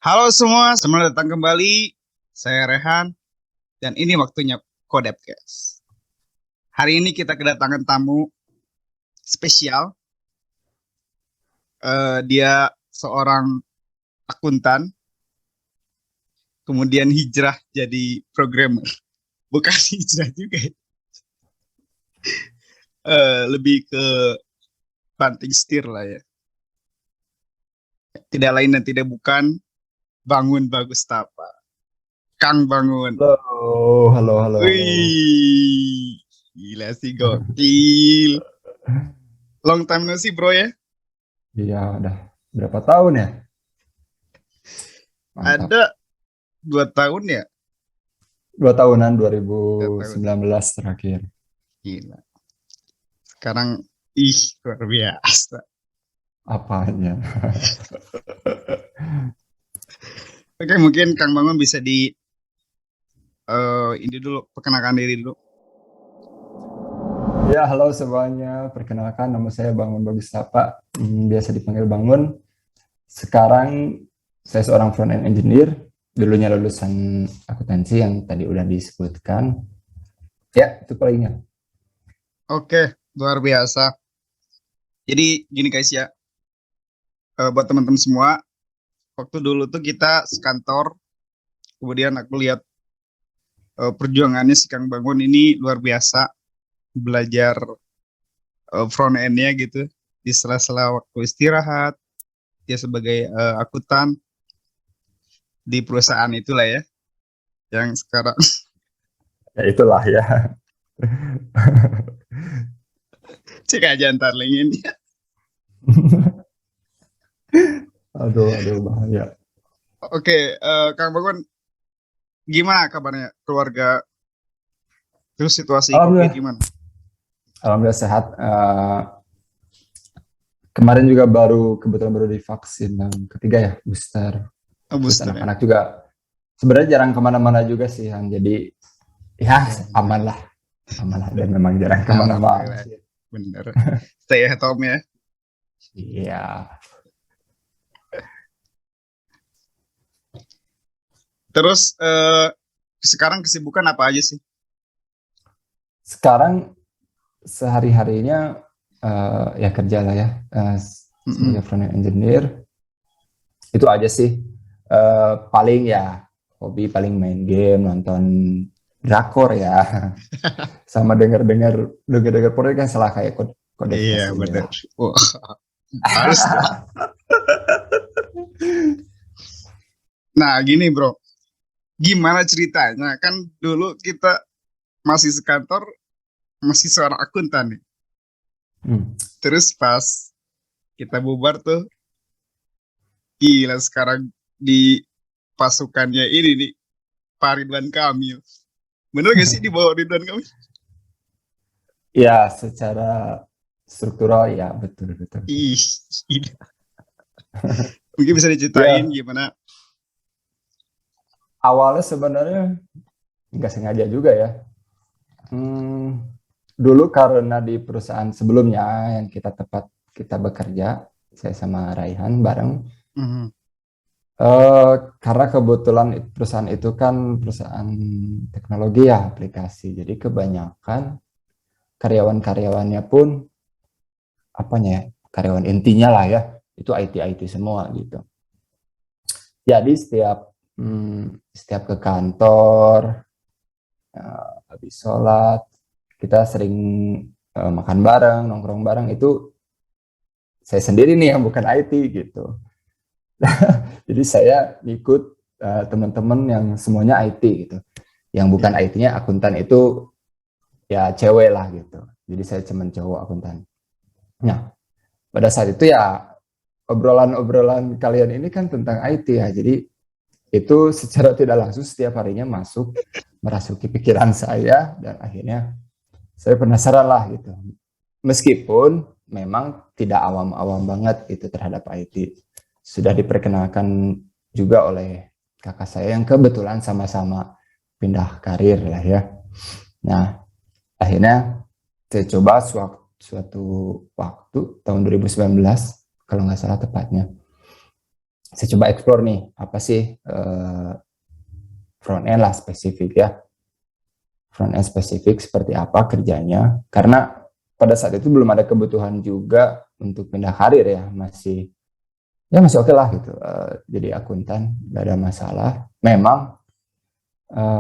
Halo semua, selamat datang kembali. Saya Rehan dan ini waktunya Kodepcast. Hari ini kita kedatangan tamu spesial. Dia seorang akuntan, kemudian hijrah jadi programmer. Bukan hijrah juga, ya. Lebih ke banting setir lah ya. Tidak lain dan tidak bukan Bangun Bagus Tapa. Kang Bangun. Halo, halo, halo, halo. Wih, gila sih gokil. Long time no see bro ya. Iya, udah berapa tahun ya? Mantap. Ada 2 tahun ya. 2 tahunan, 2 tahun. 2019 terakhir. Gila. Sekarang luar biasa. Apanya? Oke, mungkin Kang Bangun bisa ini dulu, perkenalkan diri dulu. Ya, halo semuanya. Perkenalkan, nama saya Bangun Bagus Tapa. Biasa dipanggil Bangun. Sekarang saya seorang front-end engineer. Dulunya lulusan akuntansi yang tadi udah disebutkan. Ya, itu palingnya. Oke, luar biasa. Jadi gini guys ya, buat teman-teman semua, waktu dulu tuh kita sekantor, kemudian aku lihat perjuangannya si Kang Bangun ini luar biasa, belajar front end-nya gitu di sela-sela waktu istirahat. Dia sebagai akuntan di perusahaan itulah ya, yang sekarang Ya, itulah ya. cek aja ntar link ini. Aduh, bahaya. Oke, Kang Bangun, gimana kabarnya keluarga? Terus situasi COVID Alhamdulillah, gimana? alhamdulillah sehat. Kemarin juga kebetulan baru divaksin yang ketiga ya, booster. Oh, Terus booster ya? anak-anak juga sebenarnya jarang kemana-mana juga sih, Han. Jadi ya aman lah, dan memang jarang kemana-mana Alhamdulillah, sih. bener. Stay at home ya. Iya. Terus sekarang kesibukan apa aja sih? Sekarang sehari-harinya ya kerja lah ya, sebagai front-end engineer. Itu aja sih. Paling ya hobi paling main game, nonton drakor ya. Sama dengar podcast kan salah kayak kode Iya, ini bener. lah. Wah, harus tuh. Nah, gini bro, gimana ceritanya? Kan dulu kita masih sekantor, masih seorang akuntan nih. Terus pas kita bubar tuh, gila sekarang di pasukannya ini nih, Pak Ridwan Kamil. Bener gak sih di bawah Ridwan Kamil? Ya, secara struktural ya betul betul. Ih, gila. Mungkin bisa diceritain Ya, gimana? awalnya sebenarnya nggak sengaja juga ya. Dulu karena di perusahaan sebelumnya yang kita bekerja, saya sama Raihan bareng. Mhm. Karena kebetulan perusahaan itu kan perusahaan teknologi ya, aplikasi. Jadi kebanyakan karyawan-karyawannya pun apanya ya, karyawan intinya lah ya, itu IT semua gitu. Jadi setiap ke kantor, habis sholat, kita sering makan bareng, nongkrong bareng. Itu saya sendiri nih yang bukan IT gitu. Jadi saya ikut teman-teman yang semuanya IT gitu. Yang bukan Iya. IT-nya akuntan itu ya cewek lah gitu. Jadi saya cuman cowok akuntan. Nah, pada saat itu ya obrolan-obrolan kalian ini kan tentang IT ya. Jadi itu secara tidak langsung setiap harinya merasuki pikiran saya, dan akhirnya saya penasaran lah gitu. Meskipun memang tidak awam-awam banget itu terhadap IT. Sudah diperkenalkan juga oleh kakak saya yang kebetulan sama-sama pindah karir lah ya. Nah, akhirnya saya coba suatu waktu tahun 2019 kalau nggak salah tepatnya. saya coba explore nih apa sih front end lah spesifik ya, front end spesifik seperti apa kerjanya, karena pada saat itu belum ada kebutuhan juga untuk pindah karir ya, masih oke lah gitu. Jadi akuntan gak ada masalah, memang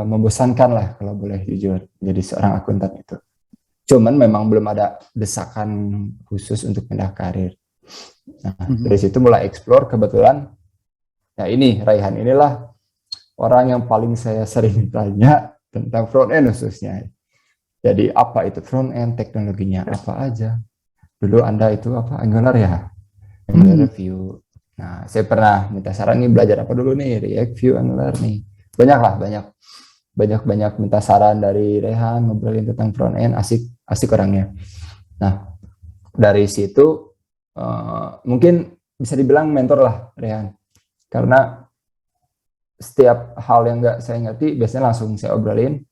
membosankan lah kalau boleh jujur jadi seorang akuntan itu, cuman memang belum ada desakan khusus untuk pindah karir. Nah, dari situ mulai explore, kebetulan ya ini Raihan inilah orang yang paling saya sering tanya tentang front end khususnya. Jadi apa itu front end, teknologinya apa aja. Dulu Anda itu apa, Angular ya? Angular Vue. Nah, saya pernah minta saran nih, belajar apa dulu nih, React, Vue, Angular nih. Banyak minta saran dari Rehan, ngobrolin tentang front end, asik orangnya. Nah, dari situ mungkin bisa dibilang mentor lah Rehan. Karena setiap hal yang nggak saya ngerti biasanya langsung saya obrolin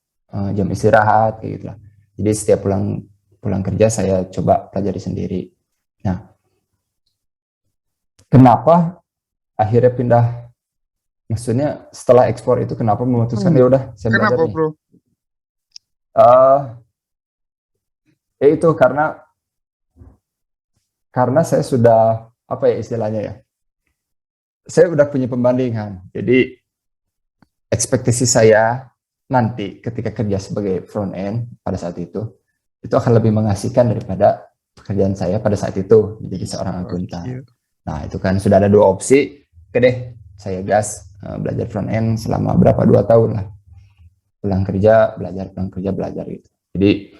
jam istirahat kayak gitu lah. Jadi setiap pulang kerja saya coba pelajari sendiri. Nah, kenapa akhirnya pindah? Maksudnya setelah ekspor itu kenapa memutuskan ya udah saya belajar Kenapa, nih? bro? Ya itu karena saya sudah apa ya istilahnya ya? Saya udah punya pembandingan. Jadi ekspektasi saya nanti ketika kerja sebagai front end pada saat itu akan lebih mengasihkan daripada pekerjaan saya pada saat itu menjadi seorang akuntan. Nah, itu kan sudah ada dua opsi. Oke deh, saya gas belajar front end selama 2 tahun lah. Pulang kerja belajar gitu. Jadi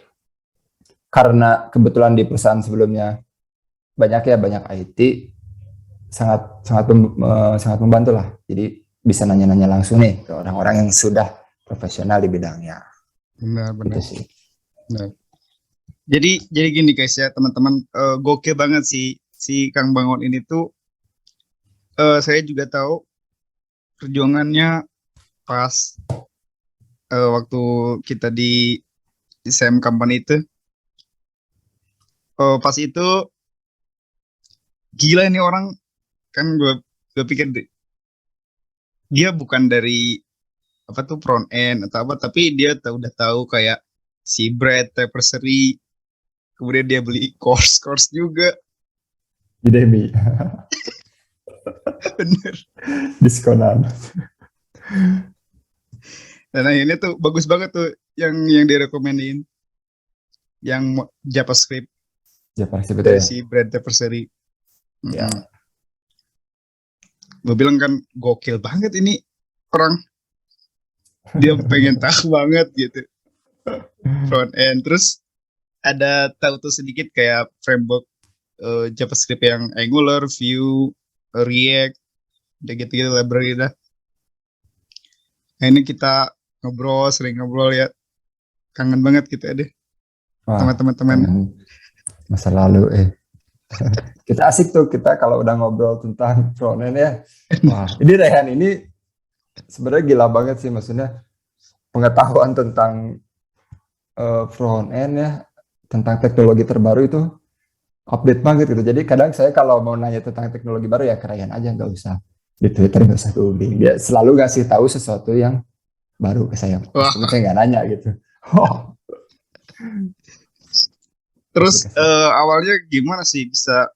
karena kebetulan di perusahaan sebelumnya banyak IT, sangat membantu lah. Jadi bisa nanya-nanya langsung nih ke orang-orang yang sudah profesional di bidangnya. Benar. Gitu sih. Benar. Jadi gini guys ya teman-teman, gokil banget si Kang Bangun ini tuh. Saya juga tahu perjuangannya pas waktu kita di SEM Company itu. Pas itu gila ini orang, kan gue pikir dia bukan dari apa tuh front end atau apa, tapi dia udah tahu kayak si Brad Tapestry, kemudian dia beli course juga. Udemy. Bener. Diskonan. Dan akhirnya tuh bagus banget tuh yang direkomenin, yang JavaScript dari si Brad Tapestry. Ya. Gue bilang kan gokil banget ini orang, dia pengen tahu banget gitu front end. Terus ada tahu tuh sedikit kayak framework JavaScript yang Angular, Vue, React, udah gitu-gitu library dah. Nah ini kita sering ngobrol ya, kangen banget kita deh sama teman-teman masa lalu. Kita asik tuh kita kalau udah ngobrol tentang front end ya. Wah, ini Rehan ini sebenarnya gila banget sih, maksudnya pengetahuan tentang front end ya, tentang teknologi terbaru itu update banget gitu. Jadi kadang saya kalau mau nanya tentang teknologi baru ya ke Rehan aja, nggak usah di Twitter, nggak usah googling. Dia selalu ngasih tahu sesuatu yang baru ke saya. Meskipun saya nggak nanya gitu. Terus awalnya gimana sih bisa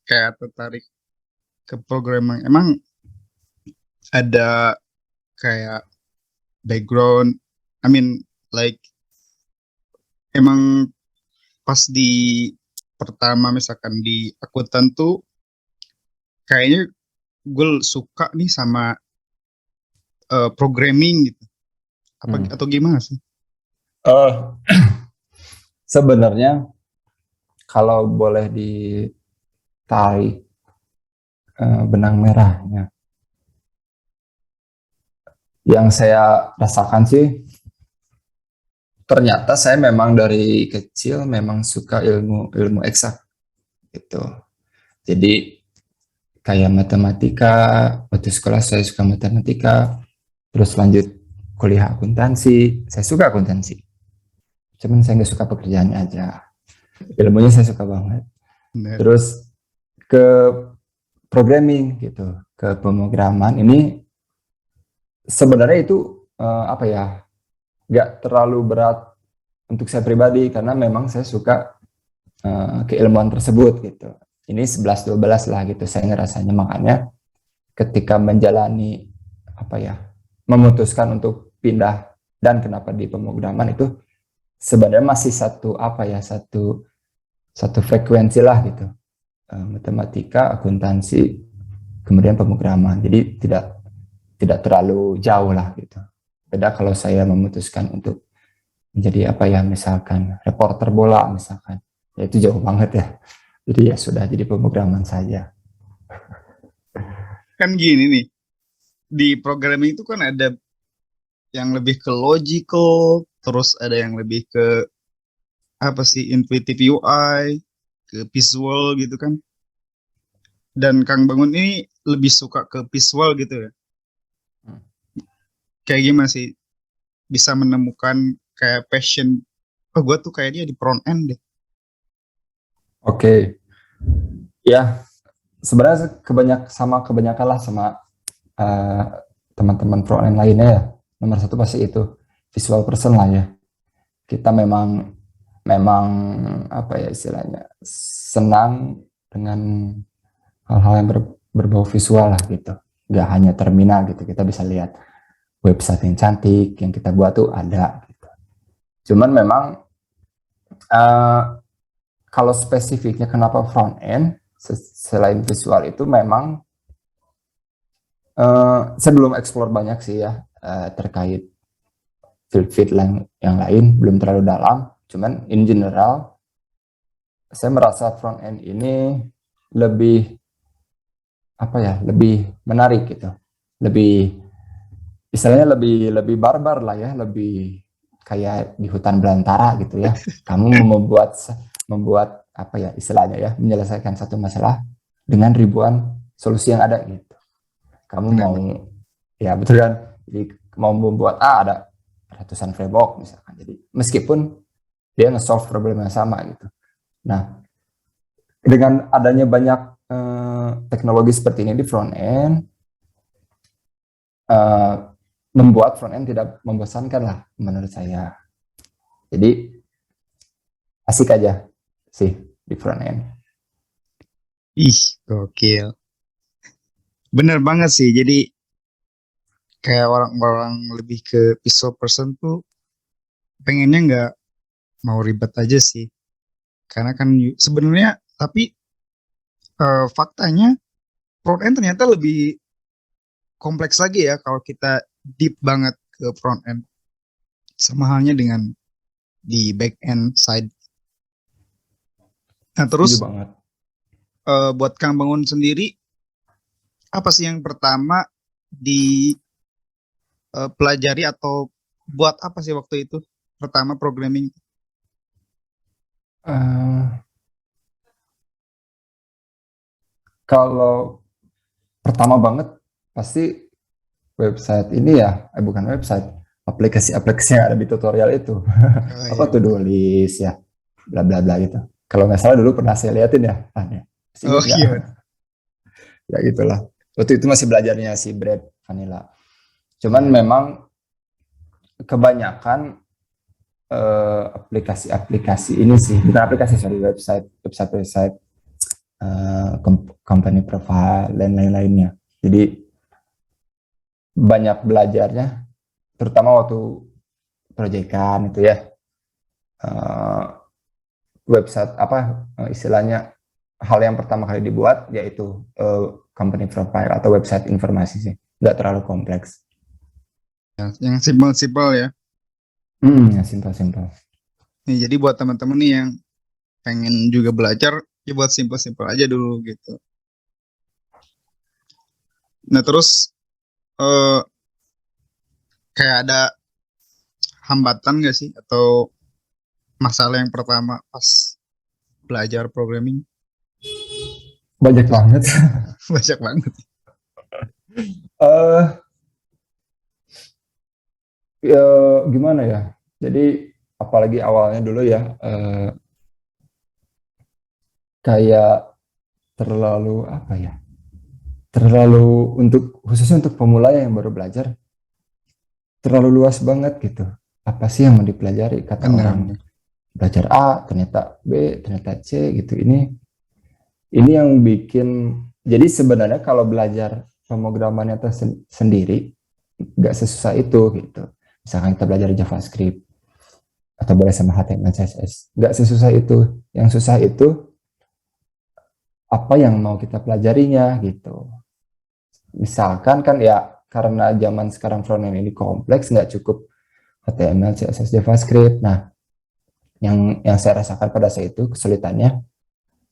kayak tertarik ke programming? Emang ada kayak background, I mean like emang pas di pertama misalkan di akuntan tuh kayaknya gue suka nih sama programming gitu, apa atau gimana sih? Sebenarnya kalau boleh ditarik benang merahnya, yang saya rasakan sih, ternyata saya memang dari kecil memang suka ilmu eksak gitu. Jadi kayak matematika, waktu sekolah saya suka matematika, terus lanjut kuliah akuntansi, saya suka akuntansi. Cuman saya nggak suka pekerjaannya aja. Ilmunya saya suka banget. Terus ke programming gitu. ke pemrograman ini sebenarnya itu apa ya, nggak terlalu berat untuk saya pribadi karena memang saya suka keilmuan tersebut gitu. Ini 11-12 lah gitu saya ngerasanya, makanya ketika menjalani apa ya, memutuskan untuk pindah dan kenapa di pemrograman itu sebenarnya masih satu apa ya, satu frekuensi lah gitu. Matematika, akuntansi, kemudian pemrograman. Jadi tidak terlalu jauh lah gitu. Beda kalau saya memutuskan untuk menjadi apa ya, misalkan reporter bola misalkan, ya itu jauh banget ya. Jadi ya sudah, jadi pemrograman saja. Kan gini nih, di programming itu kan ada yang lebih ke logical, terus ada yang lebih ke apa sih, intuitive UI, ke visual gitu kan. Dan Kang Bangun ini lebih suka ke visual gitu ya. Hmm. Kayak gimana sih bisa menemukan kayak passion, oh gue tuh kayak dia di front end deh. Oke, ya sebenarnya kebanyakan lah sama uh, teman-teman front end lainnya ya. Nomor satu pasti itu visual person lah ya. Kita memang apa ya istilahnya, senang dengan hal-hal yang berbau visual lah gitu. Nggak hanya terminal gitu, kita bisa lihat website yang cantik yang kita buat tuh ada gitu. Cuman memang uh, kalau spesifiknya kenapa front end selain visual itu memang saya belum explore banyak sih ya terkait field yang lain, belum terlalu dalam. Cuman in general saya merasa front end ini lebih apa ya, lebih menarik gitu, lebih istilahnya lebih barbar lah ya, lebih kayak di hutan belantara gitu ya. Kamu membuat apa ya istilahnya ya, menyelesaikan satu masalah dengan ribuan solusi yang ada gitu. Kamu mau, Benar-benar. ya betul kan, jadi mau membuat ada ratusan framework misalkan, jadi meskipun dia nge-solve problem yang sama gitu. Nah, dengan adanya banyak teknologi seperti ini di front end, uh, membuat front end tidak membosankan lah menurut saya. Jadi asik aja sih di front end. Ih, gokil. Bener banget sih. Jadi kayak orang-orang lebih ke visual person tuh pengennya nggak mau ribet aja sih. Karena kan sebenarnya, tapi faktanya front end ternyata lebih kompleks lagi ya kalau kita deep banget ke front end. Sama halnya dengan di back end side. Nah Setuju terus banget. buat Kang Bangun sendiri, apa sih yang pertama dipelajari atau buat apa sih waktu itu pertama programming? Uh, Kalau pertama banget pasti website ini ya, bukan website, aplikasi-aplikasi yang ada di tutorial itu. Oh Apa iya tuh benar. tulis ya, bla bla bla gitu. Kalau nggak salah dulu pernah saya liatin ya, masih Oh inget nggak? iya benar. Ya gitulah. Waktu itu masih belajarnya si Brad Vanilla. Cuman Iya. memang kebanyakan aplikasi-aplikasi ini sih, bukan aplikasi, sorry, website company profile dan lain-lainnya. Jadi banyak belajarnya, terutama waktu proyekan itu ya, uh, website apa istilahnya, hal yang pertama kali dibuat yaitu company profile atau website informasi sih, nggak terlalu kompleks. Yang simpel-simpel ya. Ya simpel-simpel. Nih, jadi buat teman-teman nih yang pengen juga belajar, ya buat simpel-simpel aja dulu gitu. Nah terus eh, kayak ada hambatan gak sih atau masalah yang pertama pas belajar programming? Banyak banget. Banyak banget. eh ya, gimana ya, jadi apalagi awalnya dulu ya, kayak terlalu apa ya, terlalu khususnya untuk pemula yang baru belajar terlalu luas banget gitu. Apa sih yang mau dipelajari? Kata orang Benar. belajar A, ternyata B, ternyata C gitu. Ini yang bikin, jadi sebenarnya kalau belajar pemrograman itu sendiri nggak sesusah itu gitu. Misalkan kita belajar JavaScript atau boleh sama HTML CSS, nggak sesusah itu. Yang susah itu apa yang mau kita pelajarinya gitu. Misalkan kan ya karena zaman sekarang frontend ini kompleks, nggak cukup HTML, CSS, JavaScript. Nah, yang saya rasakan pada saat itu kesulitannya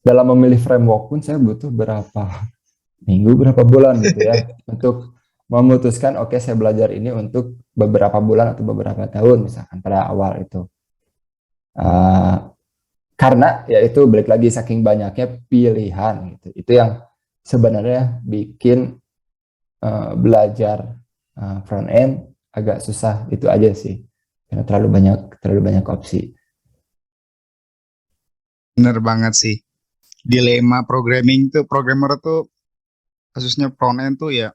dalam memilih framework pun saya butuh berapa minggu, berapa bulan gitu ya untuk memutuskan oke, saya belajar ini untuk beberapa bulan atau beberapa tahun misalkan pada awal itu. Uh, karena ya itu balik lagi saking banyaknya pilihan gitu. Itu yang sebenarnya bikin belajar front end agak susah itu aja sih. Karena terlalu banyak opsi. Bener banget sih. Dilema programming tuh, programmer tuh, khususnya front end tuh ya,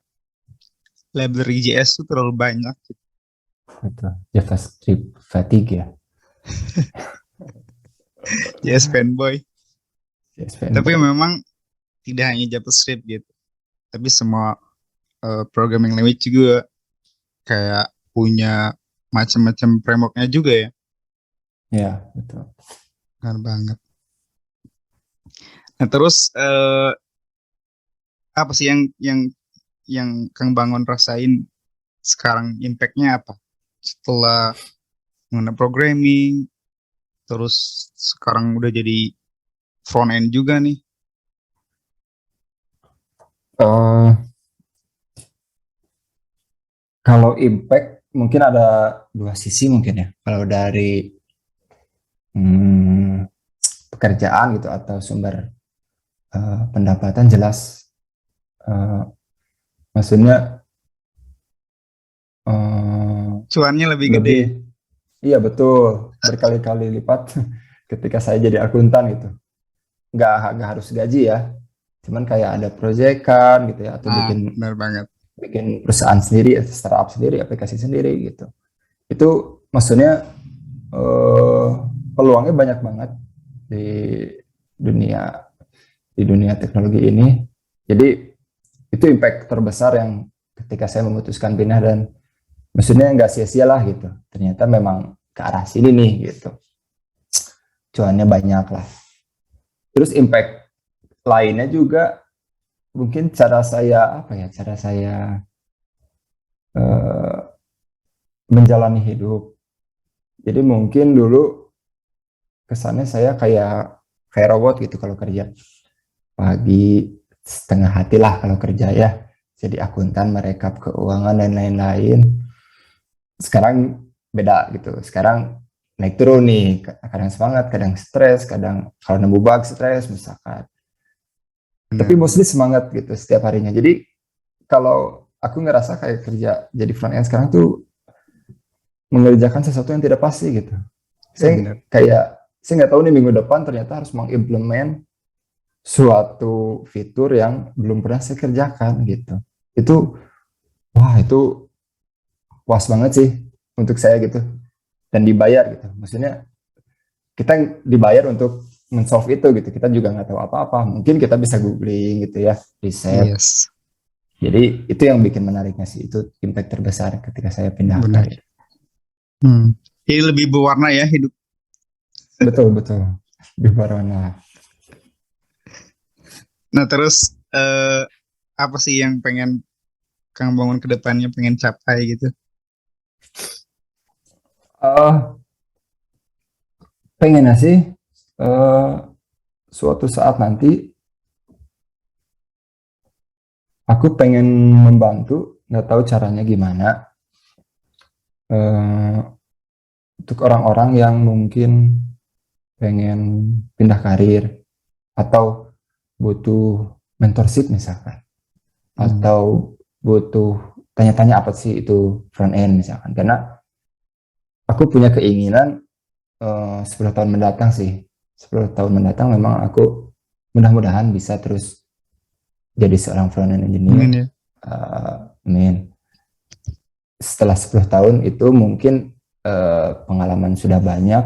library JS tuh terlalu banyak. Itu JavaScript fatigue ya. JS fanboy. JS Tapi fanboy. memang tidak hanya JavaScript gitu. Tapi semua programming language juga kayak punya macam-macam frameworknya juga ya. Ya, betul. Benar banget. Nah, terus apa sih yang Kang Bangun rasain sekarang, impact-nya apa? Setelah mengenai programming, terus sekarang udah jadi front end juga nih. Uh, Kalau impact mungkin ada dua sisi mungkin ya. Kalau dari pekerjaan gitu atau sumber pendapatan jelas, maksudnya Cuannya lebih gede lebih, ya? iya betul, berkali-kali lipat ketika saya jadi akuntan gitu. Nggak harus gaji ya, cuman kayak ada proyekan gitu ya, atau Ah, bikin benar banget. bikin perusahaan sendiri, startup sendiri, aplikasi sendiri gitu. Itu maksudnya eh, peluangnya banyak banget di dunia teknologi ini. Jadi itu impact terbesar yang ketika saya memutuskan pindah, dan maksudnya nggak sia-sia lah gitu. Ternyata memang ke arah sini nih gitu. Cuannya banyak lah. Terus impact lainnya juga mungkin cara saya eh, menjalani hidup. Jadi mungkin dulu kesannya saya kayak robot gitu kalau kerja. Pagi setengah hati lah kalau kerja ya. Jadi akuntan, merekap keuangan dan lain-lain. Sekarang beda gitu. Sekarang naik turun nih. Kadang semangat, kadang stres, kadang kalau nemu bug stres misalkan. Tapi Benar. mostly semangat gitu setiap harinya. Jadi kalau aku ngerasa kayak kerja jadi front end sekarang tuh mengerjakan sesuatu yang tidak pasti gitu. Ya, benar. Saya nggak tahu nih minggu depan ternyata harus mengimplement suatu fitur yang belum pernah saya kerjakan gitu. Itu puas banget sih untuk saya gitu, dan dibayar gitu. Maksudnya kita dibayar untuk men-solve itu gitu. Kita juga nggak tahu apa-apa. Mungkin kita bisa googling gitu ya, riset. Yes, Jadi itu yang bikin menariknya sih. Itu impact terbesar ketika saya pindah benar. karir. Jadi lebih berwarna ya hidup. Betul betul. Lebih berwarna. Nah, terus apa sih yang pengen Kang Bangun ke depannya pengen capai gitu? Uh, Pengennya sih uh, suatu saat nanti aku pengen membantu, nggak tahu caranya gimana, uh, untuk orang-orang yang mungkin pengen pindah karir atau butuh mentorship misalkan, atau butuh tanya-tanya apa sih itu front end misalkan. Karena aku punya keinginan 10 tahun mendatang sih, 10 tahun mendatang memang aku mudah-mudahan bisa terus jadi seorang front end Amin engineer. ya. Amin. Setelah 10 tahun itu mungkin pengalaman sudah banyak,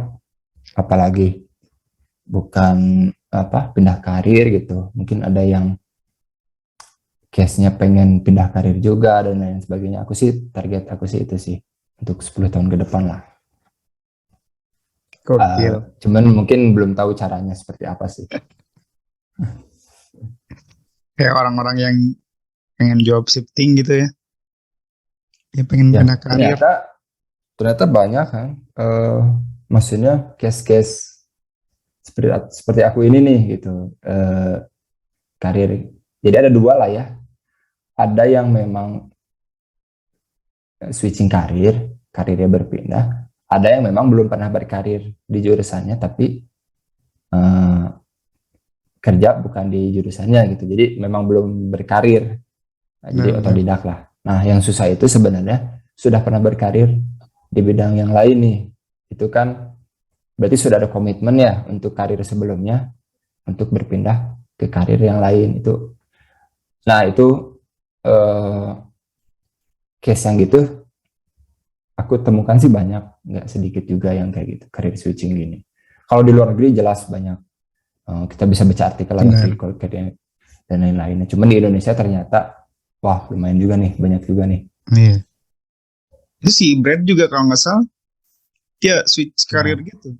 apalagi bukan pindah karir gitu. Mungkin ada yang case-nya pengen pindah karir juga dan lain sebagainya. Target aku sih itu sih untuk 10 tahun ke depan lah. Gokil. Cuman mungkin belum tahu caranya seperti apa sih. Kayak orang-orang yang pengen job shifting gitu ya. Ya pengen Ya, pindah karir. ternyata banyak kan. Maksudnya case-case seperti aku ini nih gitu. Karir. Jadi ada dua lah ya. Ada yang memang switching karirnya berpindah. Ada yang memang belum pernah berkarir di jurusannya, tapi kerja bukan di jurusannya gitu. Jadi memang belum berkarir. Jadi otodidak lah. Nah, yang susah itu sebenarnya sudah pernah berkarir di bidang yang lain nih. Itu kan berarti sudah ada komitmen ya untuk karir sebelumnya untuk berpindah ke karir yang lain itu. Nah, itu case yang gitu aku temukan sih banyak, nggak sedikit juga yang kayak gitu, karir switching gini. Kalau di luar negeri jelas banyak. Kita bisa baca artikel lah dan lain-lainnya. Cuman di Indonesia ternyata wah lumayan juga nih, banyak juga nih. Iya. Itu si Brad juga kalau nggak salah dia switch karir gitu.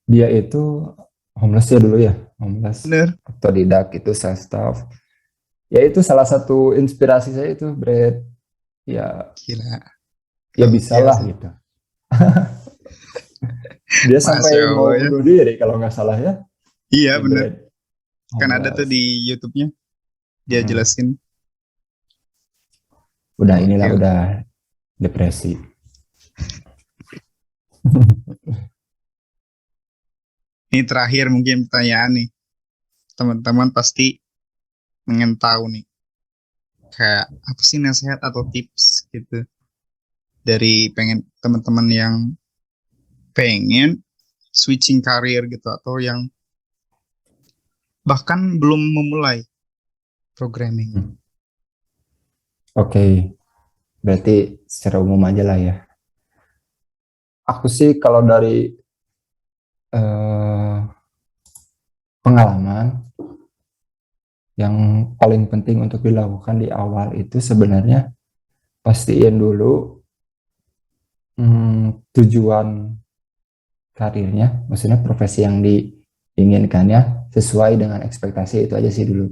Dia itu homeless ya dulu ya, homeless. Bener. Otodidak itu self staff. Ya itu salah satu inspirasi saya itu Brad. Ya gila. Ya bisa lah gitu. Dia sampai mau bunuh diri kalau nggak salah ya. Iya bener. Kan ada tuh di YouTube-nya dia jelasin. Udah inilah udah depresi. Ini terakhir mungkin pertanyaan nih. Teman-teman pasti pengen tahu nih. Kayak apa sih nasihat atau tips gitu dari teman-teman yang pengen switching karir gitu atau yang bahkan belum memulai programming. Oke. Berarti secara umum aja lah ya. Aku sih kalau dari pengalaman yang paling penting untuk dilakukan di awal itu sebenarnya pastiin dulu tujuan karirnya, maksudnya profesi yang diinginkannya sesuai dengan ekspektasi itu aja sih dulu.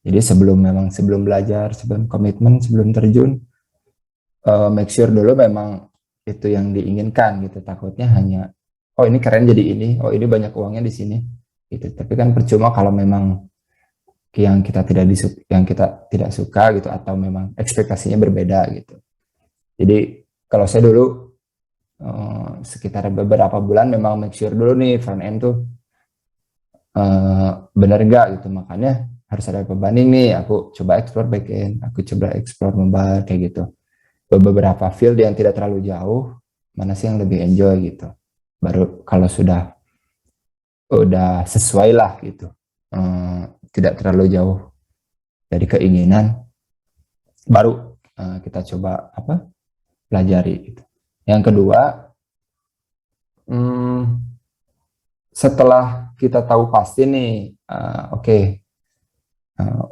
Jadi sebelum belajar, sebelum komitmen, sebelum terjun, make sure dulu memang itu yang diinginkan gitu. Takutnya hanya oh ini keren jadi ini, oh ini banyak uangnya di sini gitu. Tapi kan percuma kalau memang yang kita tidak suka gitu atau memang ekspektasinya berbeda gitu. Jadi kalau saya dulu sekitar beberapa bulan memang make sure dulu nih front end tuh benar enggak gitu, makanya harus ada pembanding nih. Aku coba explore back end, aku coba explore mobile kayak gitu. Beberapa field yang tidak terlalu jauh, mana sih yang lebih enjoy gitu. Baru kalau udah sesuai lah gitu, tidak terlalu jauh dari keinginan, baru kita coba pelajari gitu. Yang kedua, setelah kita tahu pasti nih,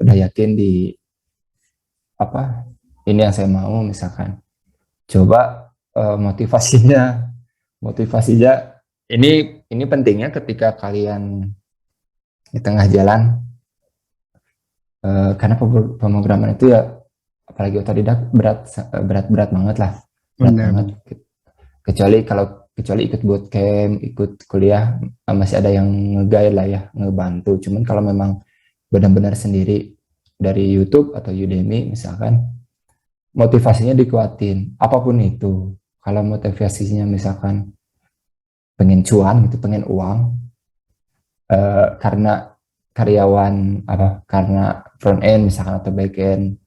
udah yakin di ini yang saya mau, misalkan coba motivasinya ini pentingnya ketika kalian di tengah jalan, karena pemrograman itu ya apalagi otodidak berat banget lah, banget. Kecuali ikut bootcamp, ikut kuliah masih ada yang nge-guide lah ya, ngebantu. Cuman kalau memang benar-benar sendiri dari YouTube atau Udemy misalkan, motivasinya dikuatin apapun itu. Kalau motivasinya misalkan pengen cuan gitu, pengen uang, karena karyawan karena front end misalkan atau back end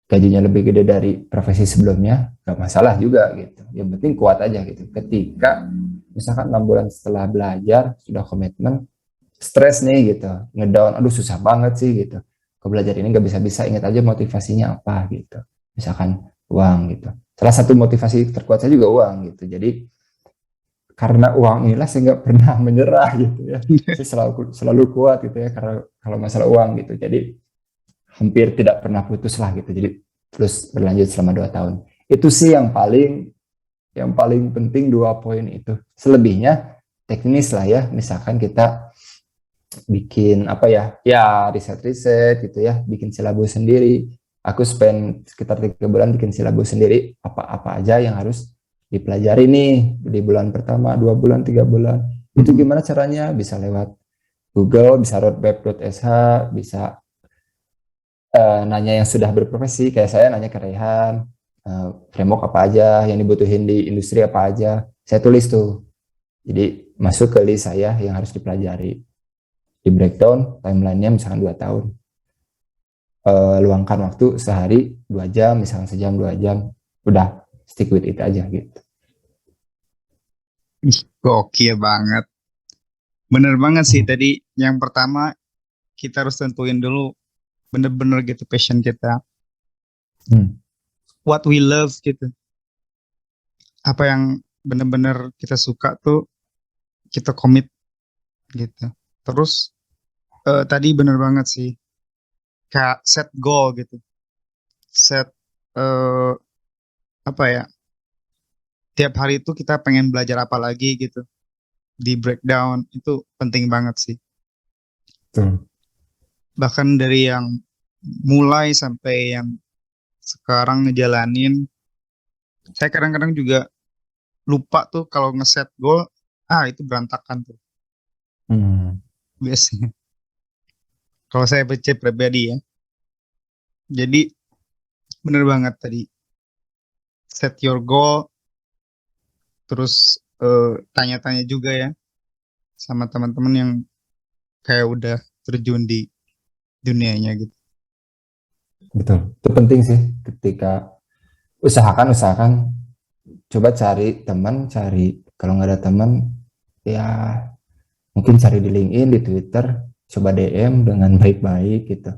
gajinya lebih gede dari profesi sebelumnya, nggak masalah juga gitu. Yang penting kuat aja gitu. Ketika misalkan 6 bulan setelah belajar sudah komitmen, stres nih gitu, ngedown, aduh susah banget sih gitu. ke belajar ini nggak bisa-bisa, ingat aja motivasinya apa gitu. Misalkan uang gitu. Salah satu motivasi terkuat saya juga uang gitu. Jadi karena uang inilah saya nggak pernah menyerah gitu ya. Saya selalu kuat gitu ya karena kalau masalah uang gitu. Jadi hampir tidak pernah putus lah gitu. Jadi terus berlanjut selama 2 tahun. Itu sih yang paling penting 2 poin itu. Selebihnya teknis lah ya. Misalkan kita bikin apa ya riset-riset gitu ya, bikin silabus sendiri. Aku spend sekitar 3 bulan bikin silabus sendiri, apa-apa aja yang harus dipelajari nih di bulan pertama, 2 bulan, 3 bulan. Itu gimana caranya? Bisa lewat Google, bisa roadmap.sh, bisa nanya yang sudah berprofesi, kayak saya nanya ke Rehan, framework apa aja yang dibutuhin di industri apa aja. Saya tulis tuh. Jadi masuk ke list saya yang harus dipelajari. Di breakdown timelinenya misalkan 2 tahun. Luangkan waktu sehari 2 jam, misalkan sejam 2 jam, udah stick with it aja gitu. Gokil banget. Bener banget sih tadi. Yang pertama kita harus tentuin dulu bener-bener gitu passion kita. What we love gitu. Apa yang bener-bener kita suka tuh kita komit gitu. Terus tadi bener banget sih. Kayak set goal gitu. Set apa ya? Tiap hari itu kita pengen belajar apa lagi gitu. Di breakdown itu penting banget sih. Bahkan dari yang mulai sampai yang sekarang ngejalanin, saya kadang-kadang juga lupa tuh kalau ngeset goal, itu berantakan tuh biasanya. Kalau saya baca pribadi ya. Jadi bener banget tadi, set your goal, terus tanya-tanya juga ya sama teman-teman yang kayak udah terjun di dunianya gitu. Betul, itu penting sih. Ketika usahakan coba cari teman, kalau nggak ada teman ya mungkin cari di LinkedIn, di Twitter, coba DM dengan baik-baik gitu.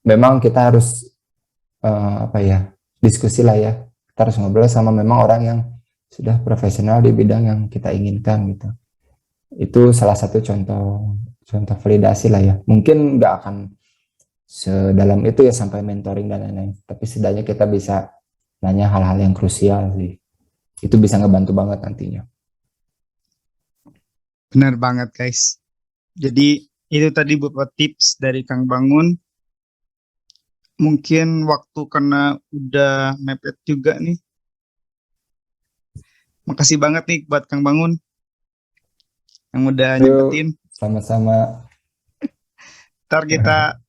Memang kita harus diskusi lah ya. Kita harus ngobrol sama memang orang yang sudah profesional di bidang yang kita inginkan gitu. Itu salah satu contoh validasi lah ya. Mungkin nggak akan sedalam itu ya sampai mentoring dan lain-lain. Tapi setidaknya kita bisa nanya hal-hal yang krusial sih. Itu bisa ngebantu banget nantinya. Benar banget guys. Jadi itu tadi beberapa tips dari Kang Bangun. Mungkin waktu karena udah mepet juga nih. Makasih banget nih buat Kang Bangun yang udah nyempetin. Sama-sama. Ntar kita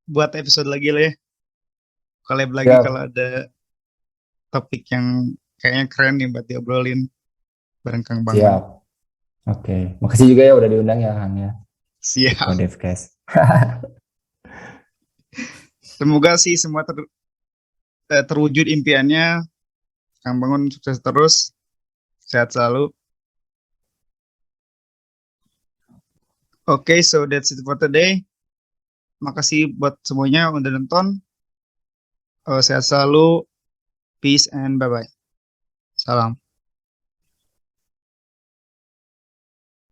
buat episode lagi lah ya. Collab lagi kalau ada topik yang kayaknya keren nih buat diobrolin bareng Kang Bangun. Siap. Oke. Makasih juga ya udah diundang ya Kang ya. Siap. Devcast. Semoga sih semua terwujud impiannya. Kang Bangun sukses terus. Sehat selalu. Oke, so that's it for today. Makasih buat semuanya udah nonton. Sehat selalu. Peace and bye-bye. Salam.